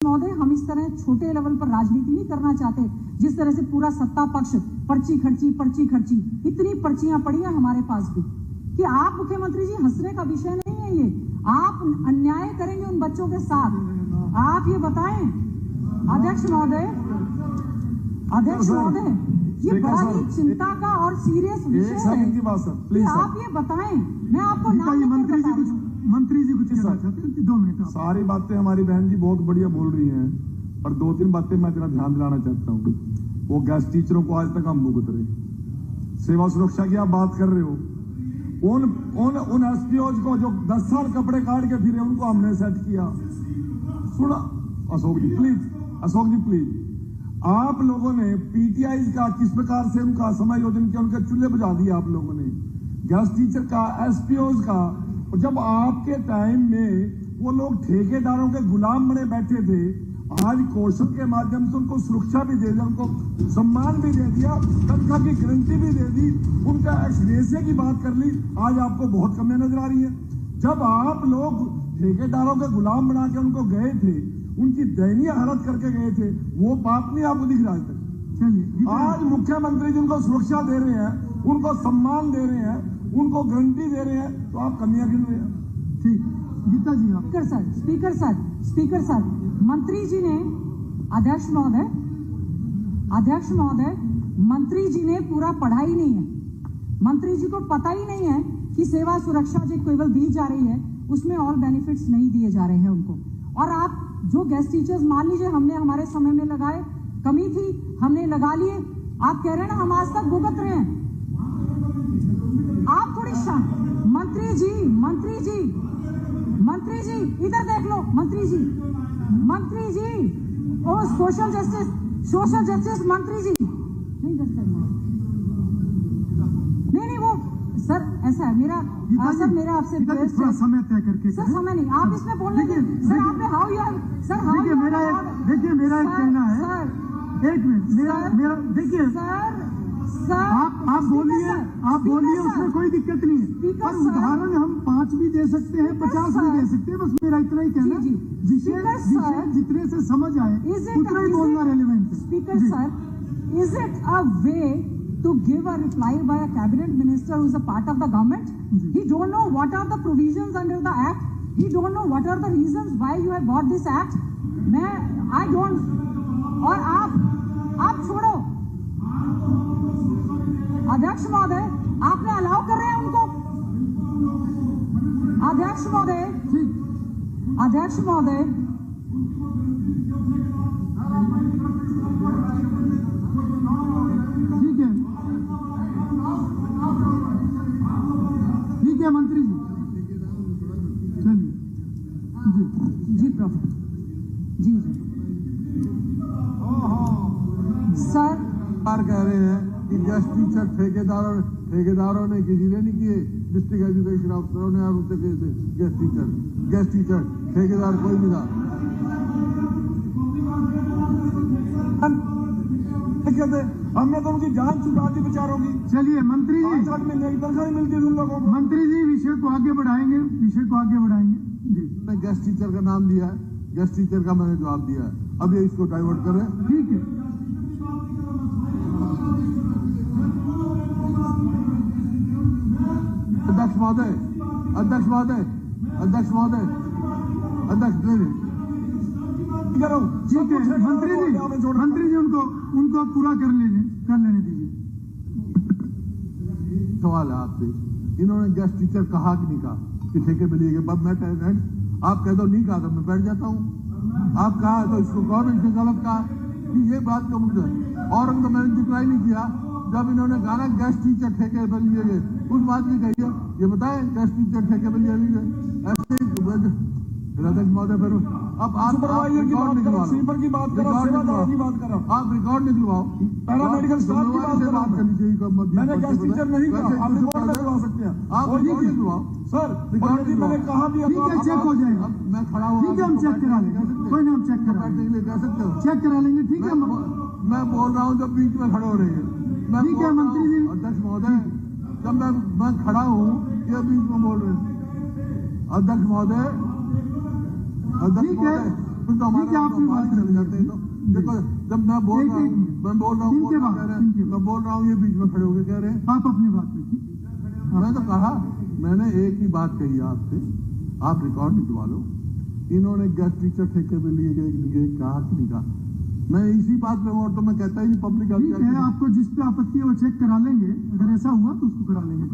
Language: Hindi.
महोदय, हम इस तरह छोटे लेवल पर राजनीति नहीं करना चाहते। जिस तरह से पूरा सत्ता पक्ष पर्ची खर्ची इतनी पर्चियां पड़ी हैं हमारे पास भी कि आप मुख्यमंत्री जी हंसने का विषय नहीं है ये। आप अन्याय करेंगे उन बच्चों के साथ। आप ये बताएं अध्यक्ष महोदय, ये बड़ा ही चिंता का और सीरियस विषय है कि आप ये बताएं। मैं आपको मंत्री जी कुछ कहना चाहते हैं? 2 मिनट। सारी बातें हमारी बहन जी बहुत बढ़िया बोल रही हैं, पर 2-3 बातें मैं जरा ध्यान दिलाना चाहता हूँ। वो गेस्ट टीचरों को आज तक हम भुगत रहे। सेवा सुरक्षा की आप बात कर रहे हो, उन एसपीओज को जो 10 साल कपड़े काट के फिरे उनको हमने सेट किया। सुना अशोक जी प्लीज, आप लोगों ने पीटीआई का किस प्रकार से उनका समायोजन किया, उनके चूल्हे बुझा दिए आप लोगों ने। गेस्ट टीचर का, एसपीओज का, जब आपके टाइम में वो लोग ठेकेदारों के गुलाम बने बैठे थे, आज कौशल के माध्यम से उनको सुरक्षा भी दे दिया, उनको सम्मान भी दे दिया, तनख्वाह की गारंटी भी दे दी, उनका एक्सग्रेशिया की बात कर ली। आज आपको बहुत कमियां नजर आ रही है। जब आप लोग ठेकेदारों के गुलाम बना के उनको गए थे, उनकी दयनीय हालत करके गए थे, वो बात नहीं आपको दिख रहा है तक। चलिए, आज मुख्यमंत्री जिनको सुरक्षा दे रहे हैं, उनको सम्मान दे रहे हैं, उनको गारंटी दे रहे हैं, तो आप कमियां गिन रहे हैं। ठीक, गीता जी आप। स्पीकर सर, मंत्री जी ने, अध्यक्ष महोदय, मंत्री जी ने पूरा पढ़ा ही नहीं है। मंत्री जी को पता ही नहीं है कि सेवा सुरक्षा जो केवल दी जा रही है उसमें ऑल बेनिफिट्स नहीं दिए जा रहे हैं उनको। और आप जो गेस्ट टीचर्स मान लीजिए हमने हमारे समय में लगाए, कमी थी, हमने लगा लिए। आप कह रहे हैं ना हम आज तक भुगत रहे हैं। आप थोड़ी मंत्री जी इधर देख लो। मंत्री जी ओ सोशल जस्टिस मंत्री जी नहीं कर सकते। नहीं वो सर ऐसा है मेरा आपसे थोड़ा समय तय करके सर, समय नहीं आप इसमें बोलने के सर। आपने हाउ यू सर, देखिए मेरा एक कहना है सर, 1 मिनट मेरा देखिए सर, आप बोलिए उसमें कोई दिक्कत नहीं है। पर उदाहरण हम 5 भी दे सकते हैं, 50 भी दे सकते हैं। बस मेरा इतना ही कहना है, विषय जितने से समझ आए उतना ही बोलना रेलेवेंट है। Speaker sir, is it a way to give a reply by a cabinet minister who is a part of the government? He don't know what are the provisions under the act. He don't know what are the reasons why you have bought this act. I don't। और आप छोड़ो अध्यक्ष महोदय, आपने अलाउ कर रहे हैं उनको। अध्यक्ष महोदय ठीक है मंत्री जी, चलिए जी प्रभु जी सर। कह रहे हैं कि गेस्ट टीचर ठेकेदारों ने किसी ने नहीं किए, डिस्ट्रिक्ट एजुकेशन अफसरों ने उनसे किए थे। गेस्ट टीचर ठेकेदार कोई नहीं था। कहते हमने तो उनकी जान छुड़ा दी बेचारों की। चलिए मंत्री जी, 5 महीने की तनख्वाह मिलती है उन लोगों को। मंत्री जी विषय को आगे बढ़ाएंगे जी। मैं गेस्ट टीचर का नाम दिया है, गेस्ट टीचर का मैंने जवाब दिया है। अब ये इसको डाइवर्ट कर रहे हैं। ठीक है अध्यक्ष महोदय ठीक है मंत्री जी उनको पूरा कर लेने दीजिए। सवाल है आपसे, इन्होंने गेस्ट टीचर कहा कि नहीं कहा कि ठेके पे लिए गए? मैं आप कह दो नहीं कहा तो मैं बैठ जाता हूँ। आप कहा तो इसको गवर्नमेंट ने गलत कहा कि ये बात का मुद्दा है। और उनको मैंने डिक्लाइन नहीं किया जब इन्होंने कहा ना गेस्ट टीचर ठेके पे लिए गए, उस बात की कही है। ये बताएं गेस्ट टीचर ठेके पे लिए गए ऐसे अध्यक्ष महोदय। फिर अब आप रिकॉर्ड निकलवाओ, स्वीपर की बात करो, सेवादार की बात करो, आप रिकॉर्ड निकलवाओ, पैरामेडिकल स्टाफ की बात करनी चाहिए। मैंने गेस्ट टीचर नहीं कहा, आप रिकॉर्ड निकलवा सकते हैं। आप रिकॉर्ड निकलवाओ सर, रिकॉर्ड मैंने कहा भी। ठीक है, चेक हो जाएगा। मैं खड़ा हूँ, ठीक है, हम चेक करा लेंगे। कोई ना, हम चेक करा लेंगे, कह सकते हो चेक करा लेंगे। ठीक है, मैं बोल रहा हूँ जब बीच में खड़े हो रहे हैं। ठीक है मंत्री जी। अध्यक्ष महोदय, जब मैं खड़ा हूँ ये बीच में बोल रहे हैं। अध्यक्ष महोदय, ठीक है, फिर तो ठीक है, हमारा आपने बात चले जाते हैं। तो देखो, जब मैं बोल रहा हूँ ये बीच में खड़े होकर कह रहे हैं। आप अपनी बात रखिए। मैं तो कहा, मैंने एक ही बात कही आपसे, आप रिकॉर्ड निकलवा लो, इन्होंने गेस्ट टीचर ठेके पे लिए गए कहा कि नहीं कहा। मैं इसी बात पे हूँ, और तो मैं कहता ही नहीं पब्लिक। ठीक है, आपको जिस पे आपत्ति है वो चेक करा लेंगे, अगर ऐसा हुआ तो उसको करा लेंगे।